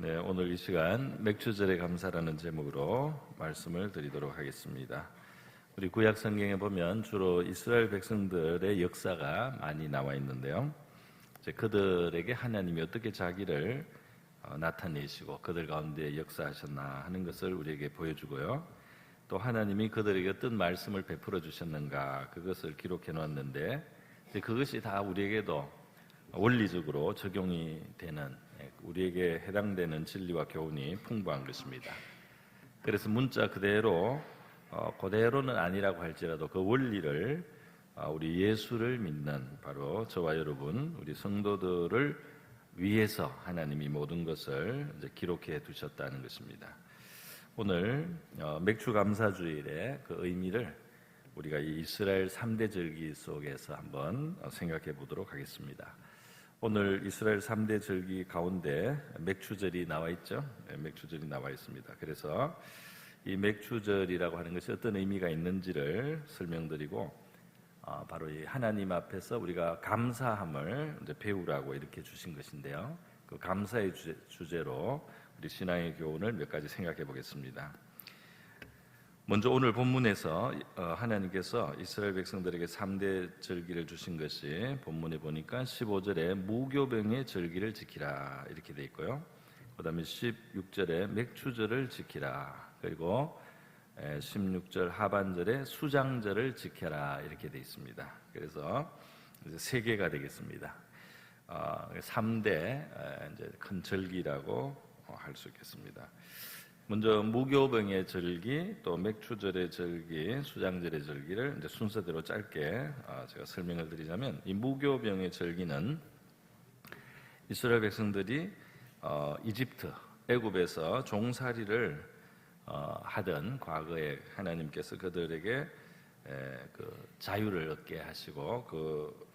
네, 오늘 이 시간 맥주절의 감사라는 제목으로 말씀을 드리도록 하겠습니다. 우리 구약 성경에 보면 주로 이스라엘 백성들의 역사가 많이 나와 있는데요. 이제 그들에게 하나님이 어떻게 자기를 나타내시고 그들 가운데 역사하셨나 하는 것을 우리에게 보여주고요. 또 하나님이 그들에게 어떤 말씀을 베풀어 주셨는가 그것을 기록해 놓았는데 그것이 다 우리에게도 원리적으로 적용이 되는 우리에게 해당되는 진리와 교훈이 풍부한 것입니다. 그래서 문자 그대로는 아니라고 할지라도 그 원리를 우리 예수를 믿는 바로 저와 여러분 우리 성도들을 위해서 하나님이 모든 것을 이제 기록해 두셨다는 것입니다. 오늘 맥주감사주일의 그 의미를 우리가 이 이스라엘 3대 절기 속에서 한번 생각해 보도록 하겠습니다. 오늘 이스라엘 3대 절기 가운데 맥주절이 나와 있죠. 맥주절이 나와 있습니다. 그래서 이 맥주절이라고 하는 것이 어떤 의미가 있는지를 설명드리고 바로 이 하나님 앞에서 우리가 감사함을 이제 배우라고 이렇게 주신 것인데요. 그 감사의 주제로 우리 신앙의 교훈을 몇 가지 생각해 보겠습니다. 먼저 오늘 본문에서 하나님께서 이스라엘 백성들에게 3대 절기를 주신 것이 본문에 보니까 15절에 무교병의 절기를 지키라 이렇게 돼 있고요. 그 다음에 16절에 맥주절을 지키라, 그리고 16절 하반절에 수장절을 지켜라 이렇게 돼 있습니다. 그래서 이제 3개가 되겠습니다. 3대 이제 큰 절기라고 할 수 있겠습니다. 먼저 무교병의 절기, 또 맥주절의 절기, 수장절의 절기를 이제 순서대로 짧게 제가 설명을 드리자면, 이 무교병의 절기는 이스라엘 백성들이 이집트, 애굽에서 종살이를 하던 과거에 하나님께서 그들에게 그 자유를 얻게 하시고 그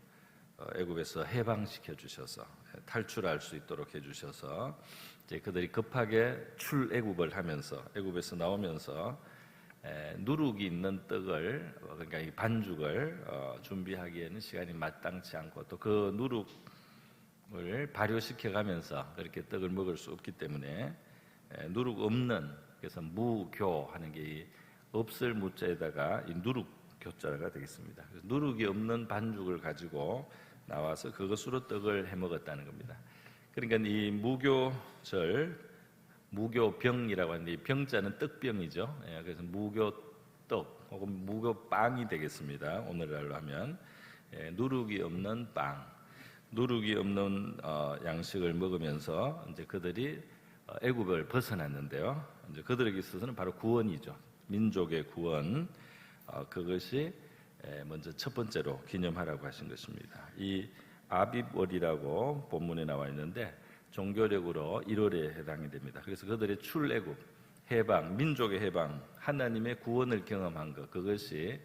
애굽에서 해방시켜 주셔서 탈출할 수 있도록 해주셔서 이제 그들이 급하게 출애굽을 하면서 애굽에서 나오면서 누룩이 있는 떡을, 그러니까 이 반죽을 준비하기에는 시간이 마땅치 않고 또 그 누룩을 발효시켜 가면서 그렇게 떡을 먹을 수 없기 때문에 누룩 없는, 그래서 무교 하는 게 없을 무자에다가 이 누룩 교자가 되겠습니다. 그래서 누룩이 없는 반죽을 가지고 나와서 그것으로 떡을 해 먹었다는 겁니다. 그러니까 이 무교절, 무교병이라고 하는데 이 병자는 떡병이죠. 그래서 무교떡 혹은 무교빵이 되겠습니다. 오늘날로 하면 누룩이 없는 빵, 누룩이 없는 양식을 먹으면서 이제 그들이 애굽을 벗어났는데요. 이제 그들에게 있어서는 바로 구원이죠. 민족의 구원. 그것이 먼저 첫 번째로 기념하라고 하신 것입니다. 이 아빕월이라고 본문에 나와 있는데 종교력으로 1월에 해당이 됩니다. 그래서 그들의 출애굽, 해방, 민족의 해방, 하나님의 구원을 경험한 것, 그것이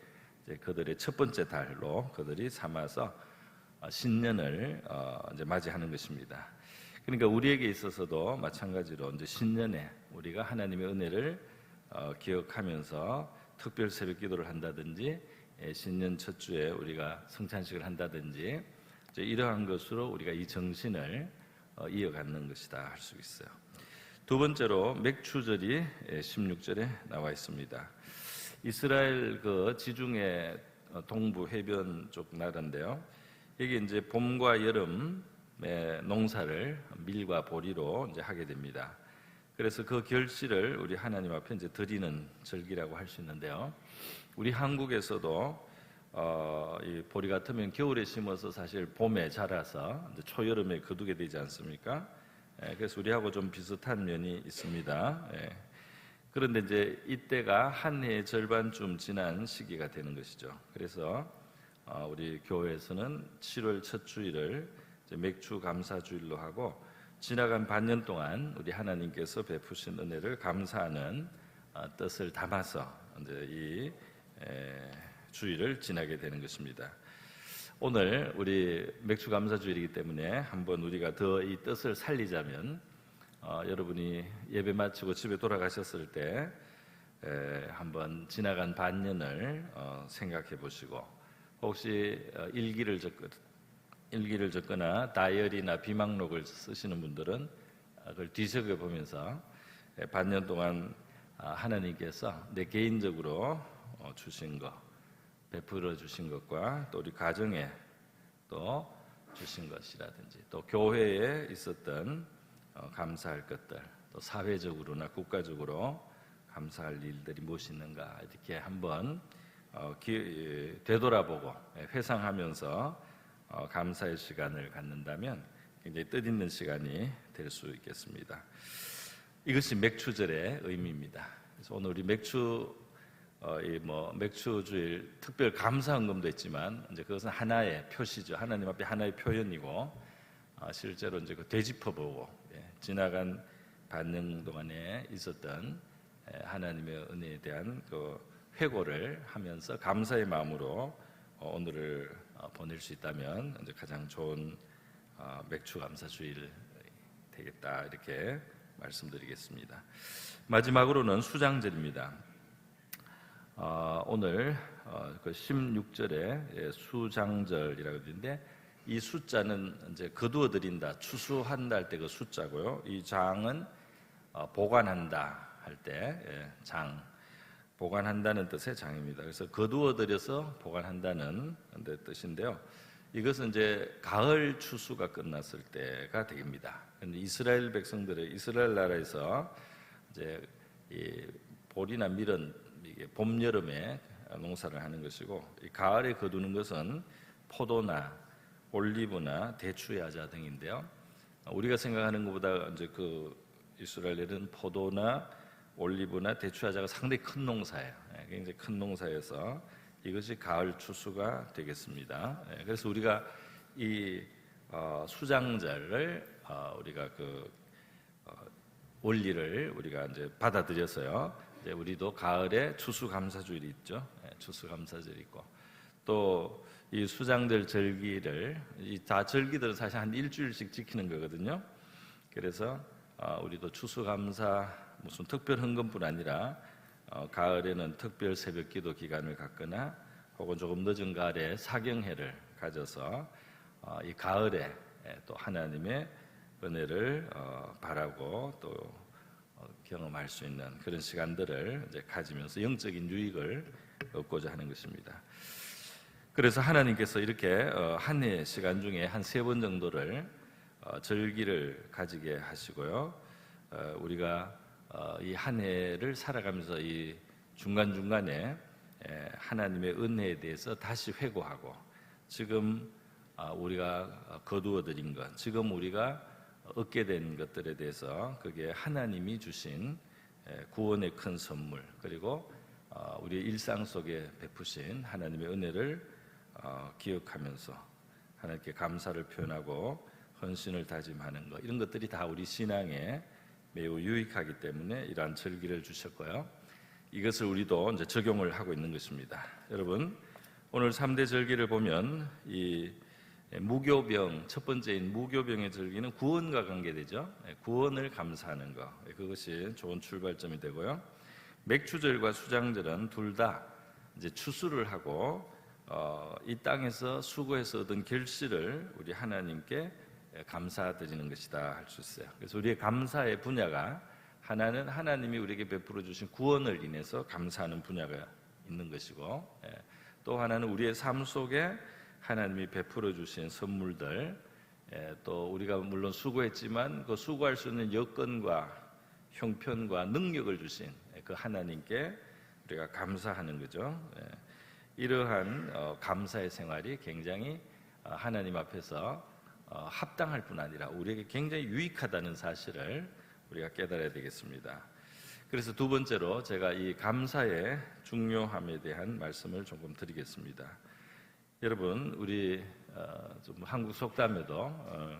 이제 그들의 첫 번째 달로 그들이 삼아서 신년을 이제 맞이하는 것입니다. 그러니까 우리에게 있어서도 마찬가지로 이제 신년에 우리가 하나님의 은혜를 기억하면서 특별 새벽 기도를 한다든지 신년 첫 주에 우리가 성찬식을 한다든지 이러한 것으로 우리가 이 정신을 이어가는 것이다 할 수 있어요. 두 번째로 맥주절이 16절에 나와 있습니다. 이스라엘 그 지중해 동부 해변 쪽 나라인데요. 여기 이제 봄과 여름의 농사를 밀과 보리로 이제 하게 됩니다. 그래서 그 결실을 우리 하나님 앞에 이제 드리는 절기라고 할 수 있는데요. 우리 한국에서도 이 보리 같으면 겨울에 심어서 사실 봄에 자라서 이제 초여름에 거두게 되지 않습니까? 그래서 우리하고 좀 비슷한 면이 있습니다. 그런데 이제 이때가 한 해의 절반쯤 지난 시기가 되는 것이죠. 그래서 우리 교회에서는 7월 첫 주일을 이제 맥주 감사 주일로 하고 지나간 반년 동안 우리 하나님께서 베푸신 은혜를 감사하는 뜻을 담아서 이제 이 주일을 지나게 되는 것입니다. 오늘 우리 맥주 감사 주일이기 때문에 한번 우리가 더 이 뜻을 살리자면 여러분이 예배 마치고 집에 돌아가셨을 때 한번 지나간 반년을 생각해 보시고, 혹시 일기를 적거나 다이어리나 비망록을 쓰시는 분들은 그걸 뒤적여 보면서 반년 동안 하나님께서 내 개인적으로 주신 것, 베풀어 주신 것과 또 우리 가정에 또 주신 것이라든지 또 교회에 있었던 감사할 것들, 또 사회적으로나 국가적으로 감사할 일들이 무엇이 있는가 이렇게 한번 되돌아보고 회상하면서 감사의 시간을 갖는다면 굉장히 뜻있는 시간이 될 수 있겠습니다. 이것이 맥추절의 의미입니다. 그래서 오늘 우리 맥추주일 특별 감사헌금도 있지만 이제 그것은 하나의 표시죠. 하나님 앞에 하나의 표현이고 실제로 이제 그 되짚어보고 지나간 반년 동안에 있었던 하나님의 은혜에 대한 그 회고를 하면서 감사의 마음으로 오늘을 보낼 수 있다면 이제 가장 좋은 맥추 감사주일 되겠다 이렇게 말씀드리겠습니다. 마지막으로는 수장절입니다. 오늘 그 16절에 수장절이라고 하는데 이 숫자는 이제 거두어 드린다, 추수한다 할 때 그 숫자고요. 이 장은 보관한다 할 때 장, 보관한다는 뜻의 장입니다. 그래서 거두어 들여서 보관한다는 뜻인데요. 이것은 이제 가을 추수가 끝났을 때가 됩니다. 근데 이스라엘 백성들의 이스라엘 나라에서 이제 이 볼이나 밀은 이게 봄 여름에 농사를 하는 것이고, 이 가을에 거두는 것은 포도나 올리브나 대추야자 등인데요. 우리가 생각하는 것보다 이제 그 이스라엘은 포도나 올리브나 대추야자가 상당히 큰 농사예요. 굉장히 큰 농사여서 이것이 가을 추수가 되겠습니다. 그래서 우리가 이 수장절을 우리가 그 원리를 우리가 이제 받아들여서요. 이제 우리도 가을에 추수감사주일이 있죠. 추수감사절이 있고 또 이 수장절 절기를 이 다 절기들은 사실 한 일주일씩 지키는 거거든요. 그래서 우리도 추수감사 무슨 특별 헌금뿐 아니라 가을에는 특별 새벽기도 기간을 갖거나 혹은 조금 늦은 가을에 사경회를 가져서 이 가을에 또 하나님의 은혜를 바라고 또 경험할 수 있는 그런 시간들을 이제 가지면서 영적인 유익을 얻고자 하는 것입니다. 그래서 하나님께서 이렇게 한 해 시간 중에 한 3번 정도를 절기를 가지게 하시고요. 우리가 이 한 해를 살아가면서 이 중간중간에 하나님의 은혜에 대해서 다시 회고하고 지금 우리가 거두어들인 것, 지금 우리가 얻게 된 것들에 대해서 그게 하나님이 주신 구원의 큰 선물, 그리고 우리의 일상 속에 베푸신 하나님의 은혜를 기억하면서 하나님께 감사를 표현하고 헌신을 다짐하는 것, 이런 것들이 다 우리 신앙에 매우 유익하기 때문에 이러한 절기를 주셨고요. 이것을 우리도 이제 적용을 하고 있는 것입니다. 여러분, 오늘 3대 절기를 보면 이 무교병, 첫 번째인 무교병의 절기는 구원과 관계되죠. 구원을 감사하는 것, 그것이 좋은 출발점이 되고요. 맥추절과 수장절은 둘 다 이제 추수를 하고 이 땅에서 수고해서 얻은 결실을 우리 하나님께 감사드리는 것이다 할 수 있어요. 그래서 우리의 감사의 분야가 하나는 하나님이 우리에게 베풀어 주신 구원을 인해서 감사하는 분야가 있는 것이고, 또 하나는 우리의 삶 속에 하나님이 베풀어 주신 선물들, 또 우리가 물론 수고했지만 그 수고할 수 있는 여건과 형편과 능력을 주신 그 하나님께 우리가 감사하는 거죠. 이러한 감사의 생활이 굉장히 하나님 앞에서 합당할 뿐 아니라 우리에게 굉장히 유익하다는 사실을 우리가 깨달아야 되겠습니다. 그래서 두 번째로 제가 이 감사의 중요함에 대한 말씀을 조금 드리겠습니다. 여러분, 우리 좀 한국 속담에도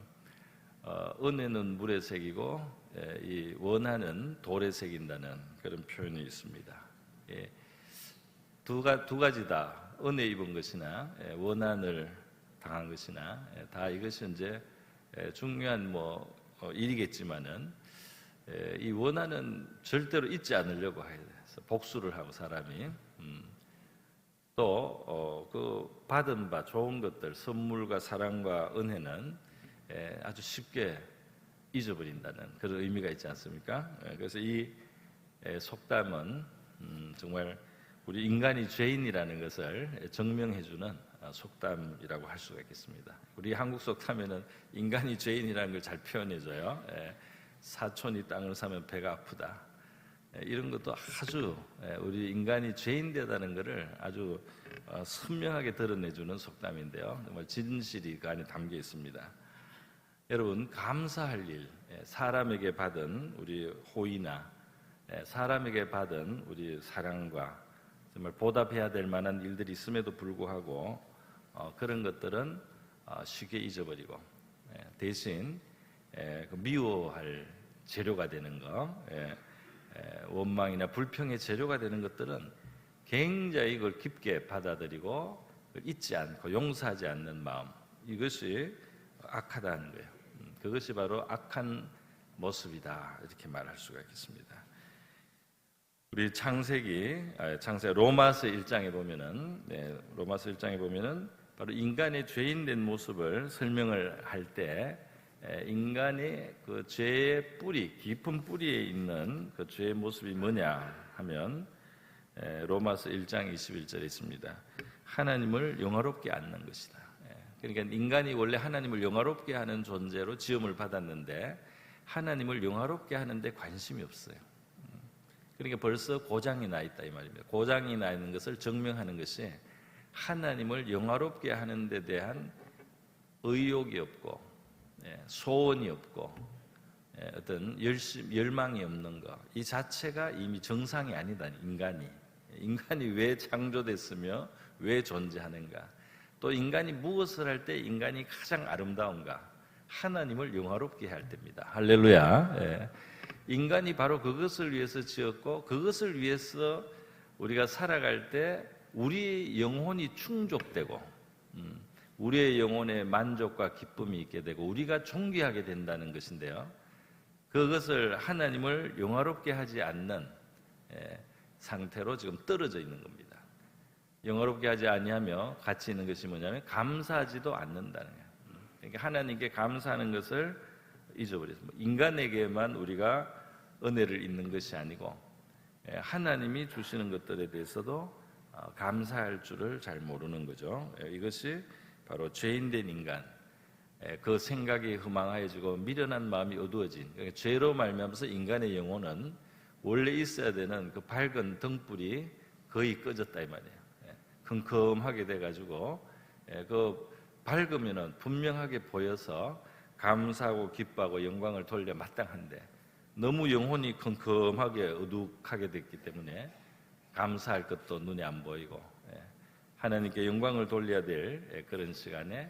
은혜는 물에 새기고 이 원한은 돌에 새긴다는 그런 표현이 있습니다. 두 가지 다 은혜 입은 것이나 원한을 당한 것이나 다 이것이 이제 중요한 일이겠지만은 이 원한은 절대로 잊지 않으려고 해서 복수를 하고 사람이 또 그 받은 바 좋은 것들, 선물과 사랑과 은혜는 아주 쉽게 잊어버린다는 그런 의미가 있지 않습니까? 그래서 이 속담은 정말 우리 인간이 죄인이라는 것을 증명해주는 속담이라고 할 수가 있겠습니다. 우리 한국 속담에는 인간이 죄인이라는 걸 잘 표현해줘요. 사촌이 땅을 사면 배가 아프다. 이런 것도 아주 우리 인간이 죄인되다는 것을 아주 선명하게 드러내주는 속담인데요. 정말 진실이 그 안에 담겨 있습니다. 여러분, 감사할 일, 사람에게 받은 우리 호의나 사람에게 받은 우리 사랑과 정말 보답해야 될 만한 일들이 있음에도 불구하고 그런 것들은 쉽게 잊어버리고 대신 미워할 재료가 되는 거, 원망이나 불평의 재료가 되는 것들은 굉장히 이걸 깊게 받아들이고 잊지 않고 용서하지 않는 마음, 이것이 악하다는 거예요. 그것이 바로 악한 모습이다, 이렇게 말할 수가 있겠습니다. 우리 창세기 로마서 1장에 보면은 로마서 1장에 보면은 바로 인간의 죄인된 모습을 설명을 할 때 인간의 그 죄의 뿌리, 깊은 뿌리에 있는 그 죄의 모습이 뭐냐 하면 로마서 1장 21절에 있습니다. 하나님을 영화롭게 않는 것이다. 그러니까 인간이 원래 하나님을 영화롭게 하는 존재로 지음을 받았는데 하나님을 영화롭게 하는데 관심이 없어요. 그러니까 벌써 고장이 나 있다 이 말입니다. 고장이 나 있는 것을 증명하는 것이 하나님을 영화롭게 하는 데 대한 의욕이 없고 소원이 없고 어떤 열망이 없는 것, 이 자체가 이미 정상이 아니다. 인간이 왜 창조됐으며 왜 존재하는가, 또 인간이 무엇을 할 때 인간이 가장 아름다운가, 하나님을 영화롭게 할 때입니다. 할렐루야. 인간이 바로 그것을 위해서 지었고 그것을 위해서 우리가 살아갈 때 우리의 영혼이 충족되고 우리의 영혼에 만족과 기쁨이 있게 되고 우리가 존귀하게 된다는 것인데요, 그것을 하나님을 영화롭게 하지 않는 상태로 지금 떨어져 있는 겁니다. 영화롭게 하지 아니하며 같이 있는 것이 뭐냐면 감사하지도 않는다는 거예요. 그러니까 하나님께 감사하는 것을 잊어버렸습니다. 인간에게만 우리가 은혜를 잊는 것이 아니고 하나님이 주시는 것들에 대해서도 감사할 줄을 잘 모르는 거죠. 이것이 바로 죄인된 인간, 그 생각이 허망해지고 미련한 마음이 어두워진, 그러니까 죄로 말미암아서 인간의 영혼은 원래 있어야 되는 그 밝은 등불이 거의 꺼졌다 이 말이에요. 컴컴하게 돼가지고 그 밝으면은 분명하게 보여서 감사하고 기뻐하고 영광을 돌려 마땅한데 너무 영혼이 컴컴하게 어둑하게 됐기 때문에 감사할 것도 눈에 안 보이고 하나님께 영광을 돌려야 될 그런 시간에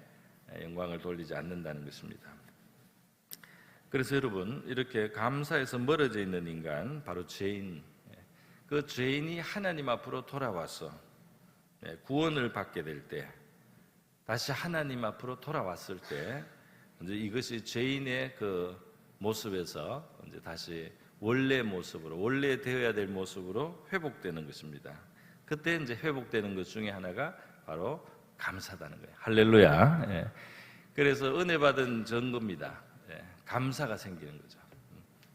영광을 돌리지 않는다는 것입니다. 그래서 여러분, 이렇게 감사에서 멀어져 있는 인간, 바로 죄인, 그 죄인이 하나님 앞으로 돌아와서 구원을 받게 될 때, 다시 하나님 앞으로 돌아왔을 때 이제 이것이 죄인의 그 모습에서 이제 다시 원래 모습으로, 원래 되어야 될 모습으로 회복되는 것입니다. 그때 이제 회복되는 것 중에 하나가 바로 감사다는 거예요. 할렐루야. 그래서 은혜 받은 증거입니다. 감사가 생기는 거죠.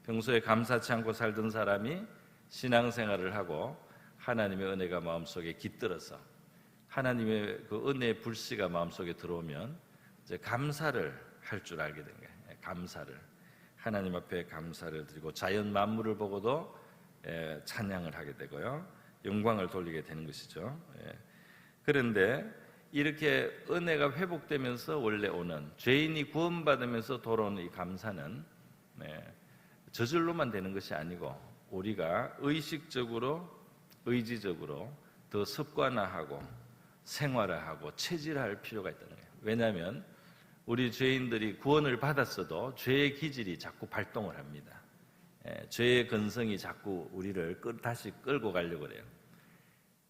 평소에 감사치 않고 살던 사람이 신앙생활을 하고 하나님의 은혜가 마음속에 깃들어서 하나님의 그 은혜의 불씨가 마음속에 들어오면 이제 감사를 할 줄 알게 된 거예요. 감사를, 하나님 앞에 감사를 드리고 자연 만물을 보고도 찬양을 하게 되고요, 영광을 돌리게 되는 것이죠. 그런데 이렇게 은혜가 회복되면서 원래 오는, 죄인이 구원받으면서 돌아오는 이 감사는 저절로만 되는 것이 아니고 우리가 의식적으로, 의지적으로 더 습관화하고 생활화하고 체질화할 필요가 있다는 거예요. 왜냐하면 우리 죄인들이 구원을 받았어도 죄의 기질이 자꾸 발동을 합니다. 죄의 근성이 자꾸 우리를 다시 끌고 가려고 그래요.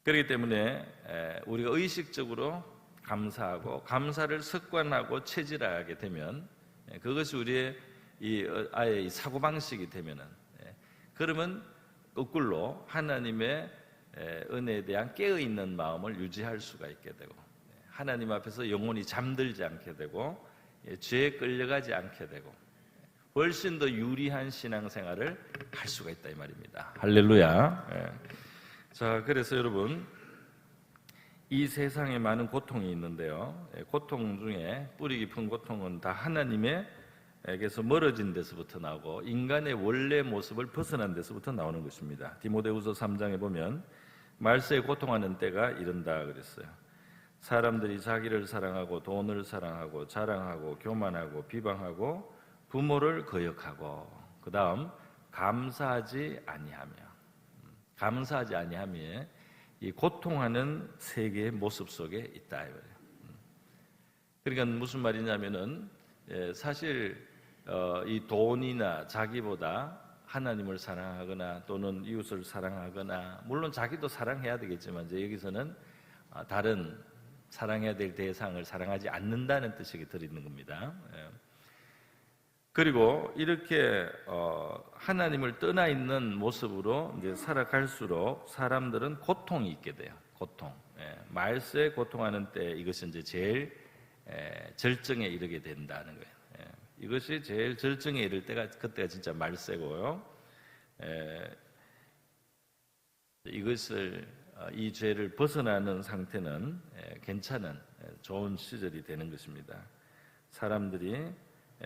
그렇기 때문에 우리가 의식적으로 감사하고 감사를 습관하고 체질화하게 되면 그것이 우리의 아예 사고방식이 되면은, 그러면 거꾸로 하나님의 은혜에 대한 깨어있는 마음을 유지할 수가 있게 되고 하나님 앞에서 영혼이 잠들지 않게 되고 죄에 끌려가지 않게 되고 훨씬 더 유리한 신앙생활을 할 수가 있다 이 말입니다. 할렐루야. 예. 자, 그래서 여러분 이 세상에 많은 고통이 있는데요. 고통 중에 뿌리 깊은 고통은 다 하나님에게서 멀어진 데서부터 나오고 인간의 원래 모습을 벗어난 데서부터 나오는 것입니다. 디모데후서 3장에 보면 말세에 고통하는 때가 이른다 그랬어요. 사람들이 자기를 사랑하고 돈을 사랑하고 자랑하고 교만하고 비방하고 부모를 거역하고 그 다음 감사하지 아니하며 감사하지 아니하며 이 고통하는 세계의 모습 속에 있다. 그러니까 무슨 말이냐면은 사실 이 돈이나 자기보다 하나님을 사랑하거나 또는 이웃을 사랑하거나 물론 자기도 사랑해야 되겠지만 이제 여기서는 다른 사랑해야 될 대상을 사랑하지 않는다는 뜻이 들어있는 겁니다. 그리고 이렇게 하나님을 떠나 있는 모습으로 이제 살아갈수록 사람들은 고통이 있게 돼요. 고통. 말세에 고통하는 때 이것이 이제 제일 절정에 이르게 된다는 거예요. 이것이 제일 절정에 이를 때가 그때가 진짜 말세고요. 이것을 이 죄를 벗어나는 상태는 괜찮은 좋은 시절이 되는 것입니다. 사람들이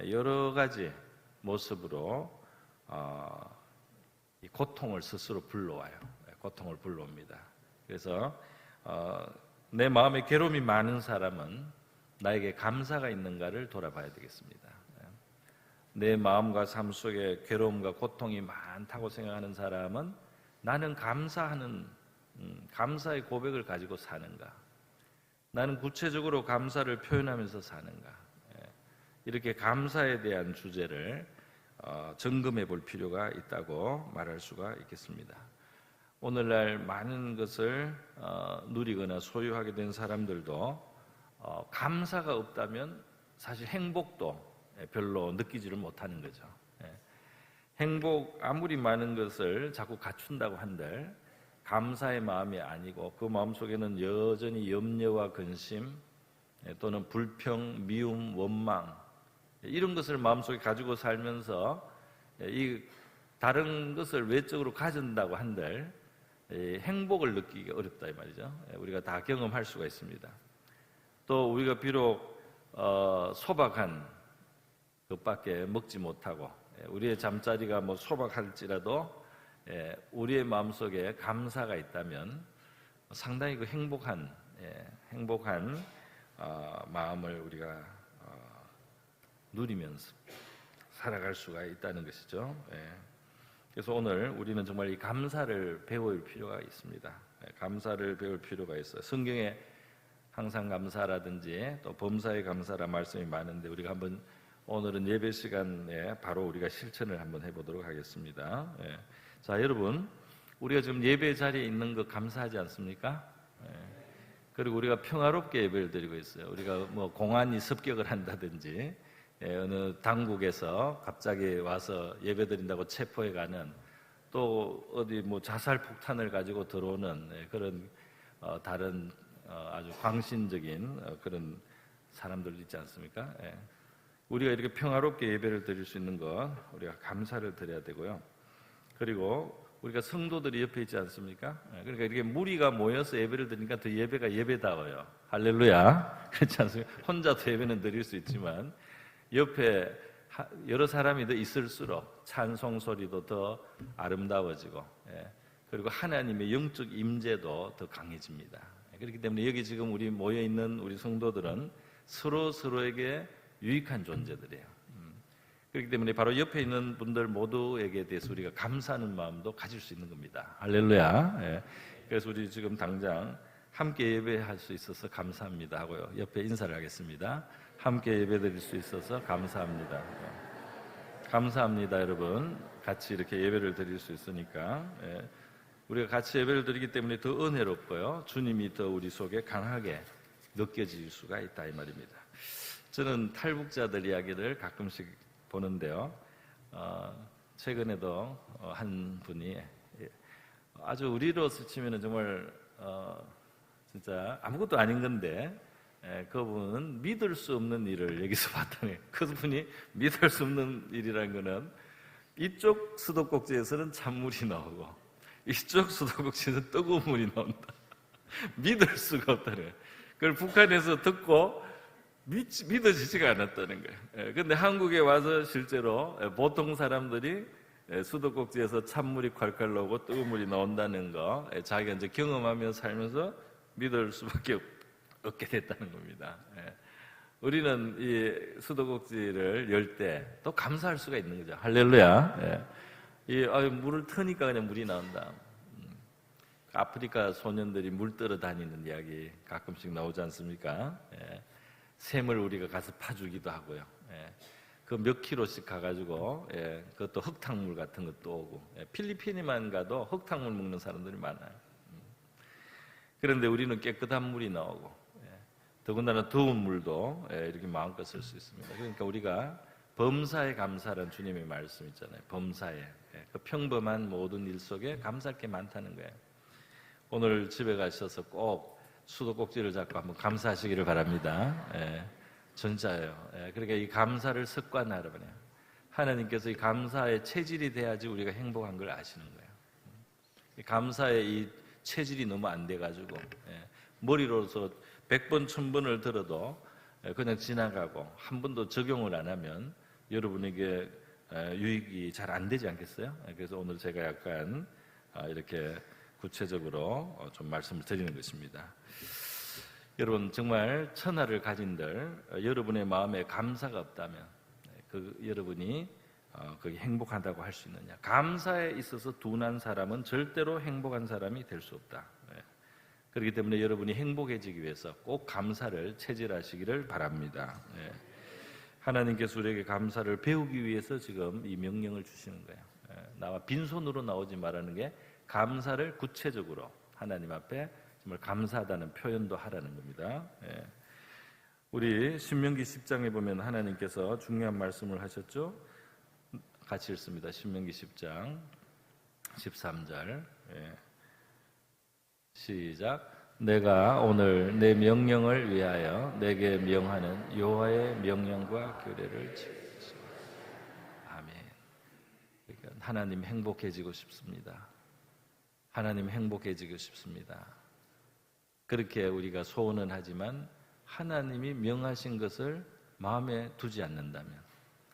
여러 가지 모습으로 이 고통을 스스로 불러와요. 고통을 불러옵니다. 그래서 내 마음에 괴로움이 많은 사람은 나에게 감사가 있는가를 돌아봐야 되겠습니다. 내 마음과 삶 속에 괴로움과 고통이 많다고 생각하는 사람은 나는 감사하는 감사의 고백을 가지고 사는가? 나는 구체적으로 감사를 표현하면서 사는가? 이렇게 감사에 대한 주제를 점검해 볼 필요가 있다고 말할 수가 있겠습니다. 오늘날 많은 것을 누리거나 소유하게 된 사람들도 감사가 없다면 사실 행복도 별로 느끼지를 못하는 거죠. 행복 아무리 많은 것을 자꾸 갖춘다고 한들 감사의 마음이 아니고 그 마음속에는 여전히 염려와 근심 또는 불평, 미움, 원망 이런 것을 마음속에 가지고 살면서 이 다른 것을 외적으로 가진다고 한들 행복을 느끼기 어렵다 이 말이죠. 우리가 다 경험할 수가 있습니다. 또 우리가 비록 소박한 것밖에 먹지 못하고 우리의 잠자리가 뭐 소박할지라도 우리의 마음속에 감사가 있다면 상당히 그 행복한 마음을 우리가 누리면서 살아갈 수가 있다는 것이죠. 그래서 오늘 우리는 정말 이 감사를 배울 필요가 있습니다. 감사를 배울 필요가 있어요. 성경에 항상 감사라든지 또 범사에 감사라 말씀이 많은데 우리가 한번 오늘은 예배 시간에 바로 우리가 실천을 한번 해보도록 하겠습니다. 자, 여러분, 우리가 지금 예배 자리에 있는 거 감사하지 않습니까? 그리고 우리가 평화롭게 예배를 드리고 있어요. 우리가 뭐 공안이 습격을 한다든지 어느 당국에서 갑자기 와서 예배 드린다고 체포해 가는 또 어디 뭐 자살 폭탄을 가지고 들어오는 그런 다른 아주 광신적인 그런 사람들 있지 않습니까? 우리가 이렇게 평화롭게 예배를 드릴 수 있는 것 우리가 감사를 드려야 되고요. 그리고 우리가 성도들이 옆에 있지 않습니까? 그러니까 이렇게 무리가 모여서 예배를 드리니까 더 예배가 예배다워요. 할렐루야. 그렇지 않습니까? 혼자도 예배는 드릴 수 있지만 옆에 여러 사람이 더 있을수록 찬송 소리도 더 아름다워지고 그리고 하나님의 영적 임재도 더 강해집니다. 그렇기 때문에 여기 지금 우리 모여 있는 우리 성도들은 서로에게 유익한 존재들이에요. 그렇기 때문에 바로 옆에 있는 분들 모두에게 대해서 우리가 감사하는 마음도 가질 수 있는 겁니다. 할렐루야. 그래서 우리 지금 당장 함께 예배할 수 있어서 감사합니다 하고요. 옆에 인사를 하겠습니다. 함께 예배드릴 수 있어서 감사합니다. 감사합니다, 여러분. 같이 이렇게 예배를 드릴 수 있으니까 우리가 같이 예배를 드리기 때문에 더 은혜롭고요. 주님이 더 우리 속에 강하게 느껴질 수가 있다 이 말입니다. 저는 탈북자들 이야기를 가끔씩 보는데요. 최근에도 한 분이 아주 우리로서 치면은 정말 진짜 아무것도 아닌 건데 그분은 믿을 수 없는 일을 여기서 봤다네. 그분이 믿을 수 없는 일이라는 거는 이쪽 수도꼭지에서는 찬물이 나오고 이쪽 수도꼭지에서 뜨거운 물이 나온다. 믿을 수가 없다네. 그걸 북한에서 듣고 믿어지지가 않았다는 거예요. 그런데 한국에 와서 실제로 보통 사람들이 수도꼭지에서 찬물이 콸콸 나오고 뜨거운 물이 나온다는 거 자기가 이제 경험하며 살면서 믿을 수밖에 얻게 됐다는 겁니다. 우리는 이 수도꼭지를 열 때 또 감사할 수가 있는 거죠. 할렐루야. 물을 트니까 그냥 물이 나온다. 아프리카 소년들이 물 떠러 다니는 이야기 가끔씩 나오지 않습니까? 샘을 우리가 가서 파주기도 하고요. 그 몇 킬로씩 가가지고 그것도 흙탕물 같은 것도 오고 필리핀에만 가도 흙탕물 먹는 사람들이 많아요. 그런데 우리는 깨끗한 물이 나오고 더군다나 더운 물도 이렇게 마음껏 쓸 수 있습니다. 그러니까 우리가 범사에 감사라는 주님의 말씀 있잖아요. 범사에 그 평범한 모든 일 속에 감사할 게 많다는 거예요. 오늘 집에 가셔서 꼭 수도꼭지를 잡고 한번 감사하시기를 바랍니다. 진짜예요. 그러니까 이 감사를 습관하라고요. 하나님께서 이 감사의 체질이 돼야지 우리가 행복한 걸 아시는 거예요. 이 감사의 이 체질이 너무 안 돼가지고 머리로서 100번, 1000번을 들어도 그냥 지나가고 한 번도 적용을 안 하면 여러분에게 유익이 잘 안 되지 않겠어요? 그래서 오늘 제가 약간 이렇게 구체적으로 좀 말씀을 드리는 것입니다. 여러분 정말 천하를 가진들 여러분의 마음에 감사가 없다면 여러분이 그게 행복하다고 할 수 있느냐? 감사에 있어서 둔한 사람은 절대로 행복한 사람이 될 수 없다. 그렇기 때문에 여러분이 행복해지기 위해서 꼭 감사를 체질하시기를 바랍니다. 하나님께서 우리에게 감사를 배우기 위해서 지금 이 명령을 주시는 거예요. 나와 빈손으로 나오지 말라는 게 감사를 구체적으로 하나님 앞에 정말 감사하다는 표현도 하라는 겁니다. 우리 신명기 10장에 보면 하나님께서 중요한 말씀을 하셨죠. 같이 읽습니다. 신명기 10장 13절 시작. 내가 오늘 내 명령을 위하여 내게 명하는 여호와의 명령과 규례를 지키겠습니다. 아멘. 그러니까 하나님 행복해지고 싶습니다. 하나님 행복해지고 싶습니다. 그렇게 우리가 소원은 하지만 하나님이 명하신 것을 마음에 두지 않는다면,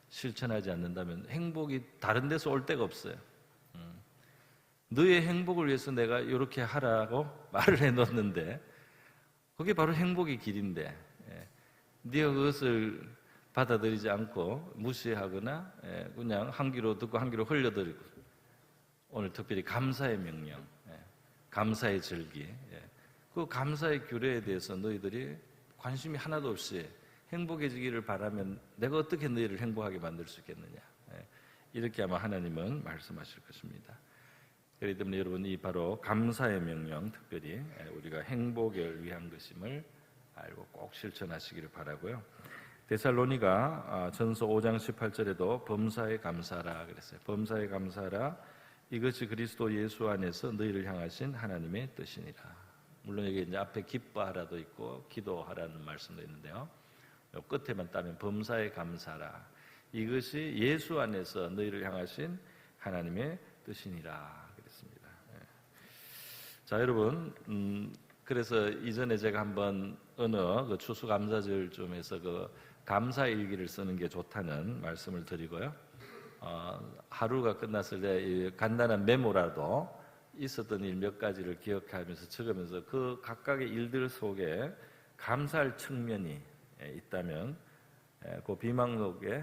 실천하지 않는다면 행복이 다른 데서 올 데가 없어요. 너의 행복을 위해서 내가 이렇게 하라고 말을 해놓는데 그게 바로 행복의 길인데 네가 그것을 받아들이지 않고 무시하거나 그냥 한 귀로 듣고 한 귀로 흘려들이고 오늘 특별히 감사의 명령, 감사의 절기, 그 감사의 규례에 대해서 너희들이 관심이 하나도 없이 행복해지기를 바라면 내가 어떻게 너희를 행복하게 만들 수 있겠느냐, 이렇게 아마 하나님은 말씀하실 것입니다. 그렇기 때문에 여러분 이 바로 감사의 명령, 특별히 우리가 행복을 위한 것임을 알고 꼭 실천하시기를 바라고요. 데살로니가 전서 5장 18절에도 범사에 감사하라 그랬어요. 범사에 감사하라. 이것이 그리스도 예수 안에서 너희를 향하신 하나님의 뜻이니라. 물론 여기 이제 앞에 기뻐하라도 있고 기도하라는 말씀도 있는데요. 끝에만 따면 범사에 감사하라. 이것이 예수 안에서 너희를 향하신 하나님의 뜻이니라. 자, 여러분, 그래서 이전에 제가 한번 어느 그 추수감사절 쯤에서 그 감사일기를 쓰는 게 좋다는 말씀을 드리고요. 하루가 끝났을 때 이 간단한 메모라도 있었던 일 몇 가지를 기억하면서 적으면서 그 각각의 일들 속에 감사할 측면이 있다면 그 비망록에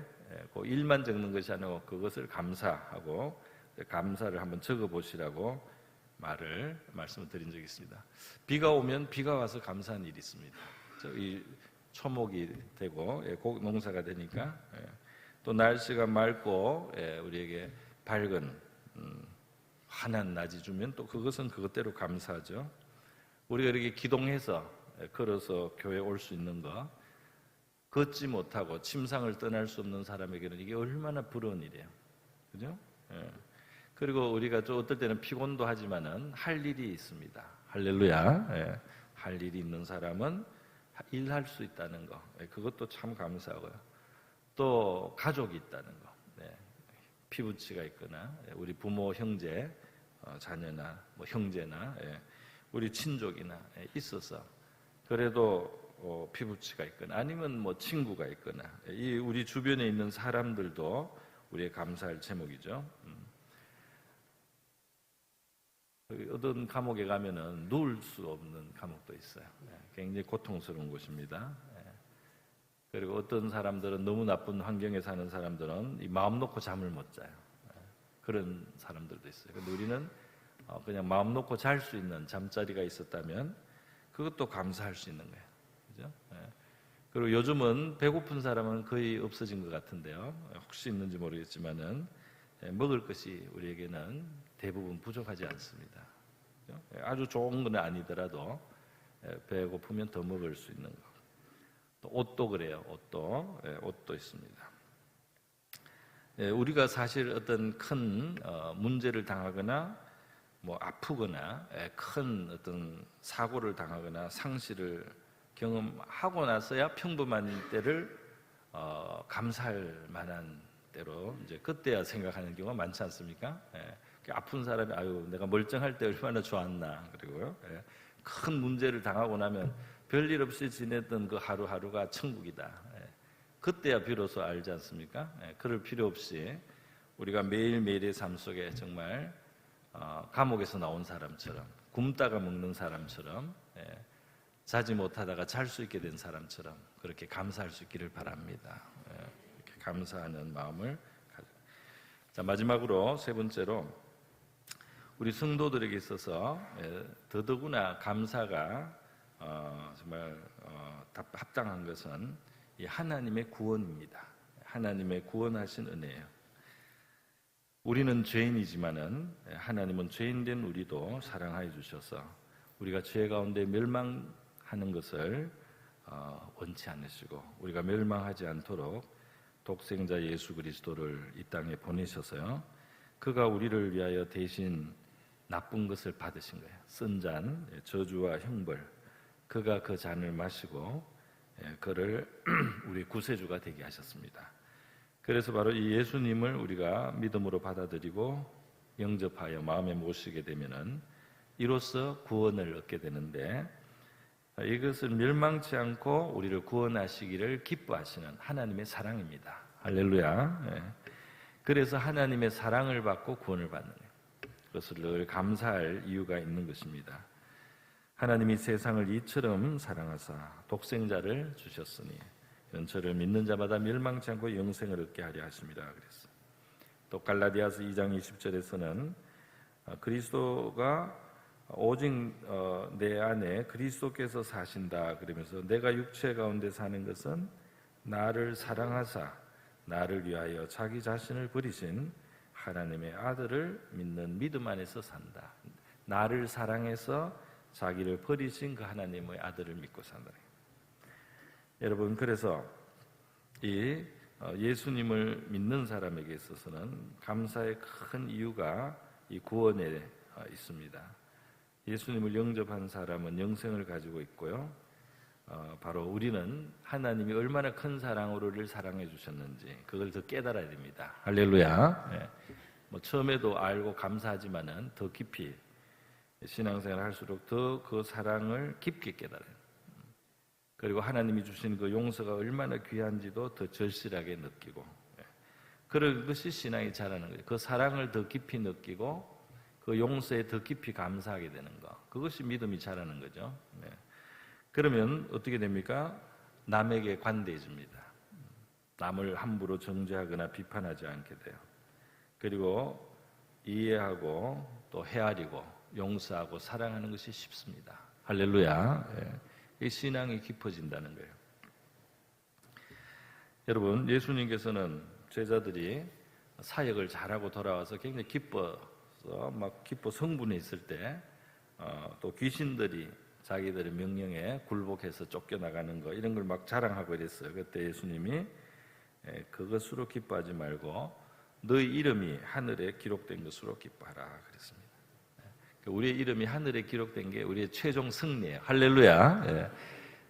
그 일만 적는 것이 아니고 그것을 감사하고 감사를 한번 적어보시라고 말씀을 드린 적이 있습니다. 비가 오면 비가 와서 감사한 일이 있습니다. 이 초목이 되고 농사가 되니까 또 날씨가 맑고 우리에게 밝은 환한 낮이 주면 또 그것은 그것대로 감사하죠. 우리가 이렇게 기동해서 걸어서 교회에 올 수 있는 거, 걷지 못하고 침상을 떠날 수 없는 사람에게는 이게 얼마나 부러운 일이에요. 그죠? 그리고 우리가 또 어떨 때는 피곤도 하지만은 할 일이 있습니다. 할렐루야. 할 일이 있는 사람은 일할 수 있다는 거, 그것도 참 감사하고요. 또 가족이 있다는 거, 피부치가 있거나 우리 부모, 형제, 자녀나 뭐 형제나 우리 친족이나 있어서 그래도 피부치가 있거나 아니면 뭐 친구가 있거나 이 우리 주변에 있는 사람들도 우리의 감사할 제목이죠. 어떤 감옥에 가면은 누울 수 없는 감옥도 있어요. 굉장히 고통스러운 곳입니다. 그리고 어떤 사람들은 너무 나쁜 환경에 사는 사람들은 이 마음 놓고 잠을 못 자요. 그런 사람들도 있어요. 근데 우리는 그냥 마음 놓고 잘 수 있는 잠자리가 있었다면 그것도 감사할 수 있는 거예요. 그죠? 그리고 요즘은 배고픈 사람은 거의 없어진 것 같은데요. 혹시 있는지 모르겠지만은 먹을 것이 우리에게는 대부분 부족하지 않습니다. 그죠? 아주 좋은 건 아니더라도 배고프면 더 먹을 수 있는 거. 또 옷도 그래요. 옷도 있습니다. 우리가 사실 어떤 큰 문제를 당하거나 뭐 아프거나 큰 어떤 사고를 당하거나 상실을 경험하고 나서야 평범한 때를 감사할 만한 때로 이제 그때야 생각하는 경우가 많지 않습니까? 아픈 사람이 아유 내가 멀쩡할 때 얼마나 좋았나. 그리고요 큰 문제를 당하고 나면 별일 없이 지냈던 그 하루하루가 천국이다. 그때야 비로소 알지 않습니까? 그럴 필요 없이 우리가 매일매일의 삶 속에 정말 감옥에서 나온 사람처럼 굶다가 먹는 사람처럼 자지 못하다가 잘 수 있게 된 사람처럼 그렇게 감사할 수 있기를 바랍니다. 이렇게 감사하는 마음을 자, 마지막으로 세 번째로 우리 성도들에게 있어서 더더구나 감사가 정말 합당한 것은 이 하나님의 구원입니다. 하나님의 구원하신 은혜예요. 우리는 죄인이지만은 하나님은 죄인된 우리도 사랑하여 주셔서 우리가 죄 가운데 멸망하는 것을 원치 않으시고 우리가 멸망하지 않도록 독생자 예수 그리스도를 이 땅에 보내셔서요. 그가 우리를 위하여 대신 나쁜 것을 받으신 거예요. 쓴 잔, 저주와 형벌. 그가 그 잔을 마시고 그를 우리 구세주가 되게 하셨습니다. 그래서 바로 이 예수님을 우리가 믿음으로 받아들이고 영접하여 마음에 모시게 되면은 이로써 구원을 얻게 되는데 이것은 멸망치 않고 우리를 구원하시기를 기뻐하시는 하나님의 사랑입니다. 할렐루야. 그래서 하나님의 사랑을 받고 구원을 받는 거예요. 그것을 늘 감사할 이유가 있는 것입니다. 하나님이 세상을 이처럼 사랑하사 독생자를 주셨으니 저를 믿는 자마다 멸망치 않고 영생을 얻게 하려 하십니다. 그랬어요. 또 갈라디아서 2장 20절에서는 그리스도가 오직 내 안에 그리스도께서 사신다 그러면서 내가 육체 가운데 사는 것은 나를 사랑하사 나를 위하여 자기 자신을 버리신 하나님의 아들을 믿는 믿음 안에서 산다. 나를 사랑해서 자기를 버리신 그 하나님의 아들을 믿고 산다. 여러분 그래서 이 예수님을 믿는 사람에게 있어서는 감사의 큰 이유가 이 구원에 있습니다. 예수님을 영접한 사람은 영생을 가지고 있고요. 바로 우리는 하나님이 얼마나 큰 사랑으로 우리를 사랑해 주셨는지 그걸 더 깨달아야 됩니다. 할렐루야. 뭐 처음에도 알고 감사하지만은 더 깊이 신앙생활을 할수록 더 그 사랑을 깊게 깨달아요. 그리고 하나님이 주신 그 용서가 얼마나 귀한지도 더 절실하게 느끼고 그런 것이 신앙이 자라는 거예요. 그 사랑을 더 깊이 느끼고 그 용서에 더 깊이 감사하게 되는 거 그것이 믿음이 자라는 거죠. 그러면 어떻게 됩니까? 남에게 관대해집니다. 남을 함부로 정죄하거나 비판하지 않게 돼요. 그리고 이해하고 또 헤아리고 용서하고 사랑하는 것이 쉽습니다. 할렐루야. 이 신앙이 깊어진다는 거예요. 여러분 예수님께서는 제자들이 사역을 잘하고 돌아와서 굉장히 기뻐 성분해 있을 때 또 귀신들이 자기들의 명령에 굴복해서 쫓겨나가는 거 이런 걸 막 자랑하고 이랬어요. 그때 예수님이 그것으로 기뻐하지 말고 너희 이름이 하늘에 기록된 것으로 기뻐하라 그랬습니다. 우리의 이름이 하늘에 기록된 게 우리의 최종 승리예요. 할렐루야.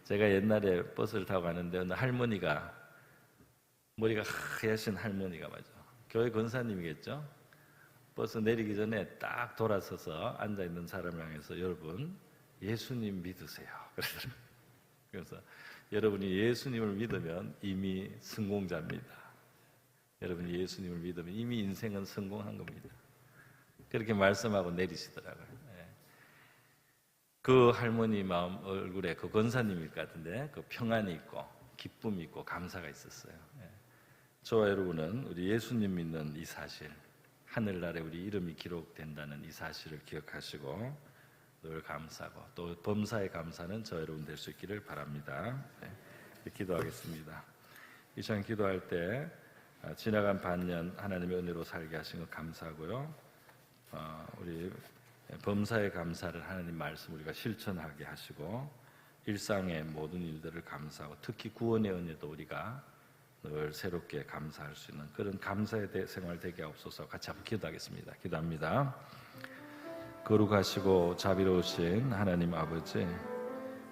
제가 옛날에 버스를 타고 가는데 어느 할머니가, 머리가 하얗신 할머니가 맞아, 교회 권사님이겠죠. 버스 내리기 전에 딱 돌아서서 앉아있는 사람을 향해서 여러분 예수님 믿으세요 그러더라고요. 그래서 여러분이 예수님을 믿으면 이미 성공자입니다. 여러분이 예수님을 믿으면 이미 인생은 성공한 겁니다. 그렇게 말씀하고 내리시더라고요. 예. 그 할머니 마음 얼굴에 그 권사님일 것 같은데 그 평안이 있고 기쁨이 있고 감사가 있었어요. 예. 저와 여러분은 우리 예수님 믿는 이 사실, 하늘나라에 우리 이름이 기록된다는 이 사실을 기억하시고 늘 감사하고 또 범사에 감사는 저 여러분 될 수 있기를 바랍니다. 네, 기도하겠습니다. 이 시간 기도할 때 지나간 반년 하나님의 은혜로 살게 하신 것 감사하고요. 우리 범사에 감사를 하나님 말씀 우리가 실천하게 하시고 일상의 모든 일들을 감사하고 특히 구원의 은혜도 우리가 늘 새롭게 감사할 수 있는 그런 감사의 생활 되게 하옵소서. 같이 한번 기도하겠습니다. 기도합니다. 거룩하시고 자비로우신 하나님 아버지,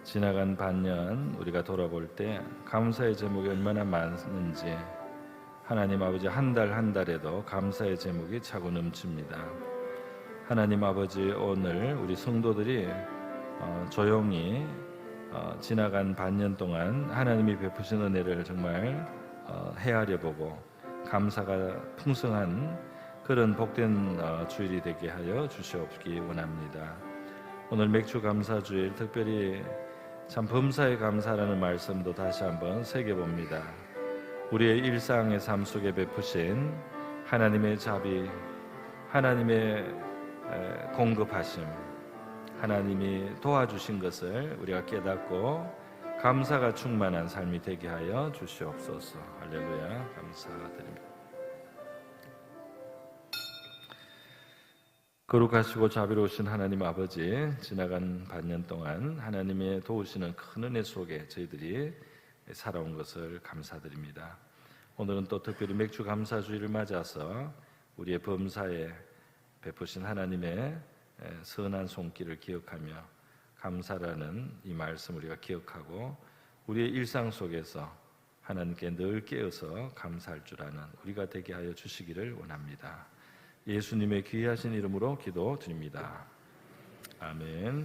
지나간 반년 우리가 돌아볼 때 감사의 제목이 얼마나 많은지 하나님 아버지 한 달 한 달에도 감사의 제목이 차고 넘칩니다. 하나님 아버지, 오늘 우리 성도들이 조용히 지나간 반년 동안 하나님이 베푸신 은혜를 정말 헤아려 보고 감사가 풍성한 그런 복된 주일이 되게 하여 주시옵기 원합니다. 오늘 맥주 감사주일 특별히 참 범사에 감사라는 말씀도 다시 한번 새겨봅니다. 우리의 일상의 삶 속에 베푸신 하나님의 자비, 하나님의 공급하심, 하나님이 도와주신 것을 우리가 깨닫고 감사가 충만한 삶이 되게 하여 주시옵소서. 할렐루야. 감사드립니다. 거룩하시고 자비로우신 하나님 아버지, 지나간 반년 동안 하나님의 도우시는 큰 은혜 속에 저희들이 살아온 것을 감사드립니다. 오늘은 또 특별히 맥주 감사주일을 맞아서 우리의 범사에 베푸신 하나님의 선한 손길을 기억하며 감사라는 이 말씀 우리가 기억하고 우리의 일상 속에서 하나님께 늘 깨어서 감사할 줄 아는 우리가 되게 하여 주시기를 원합니다. 예수님의 귀하신 이름으로 기도드립니다. 아멘.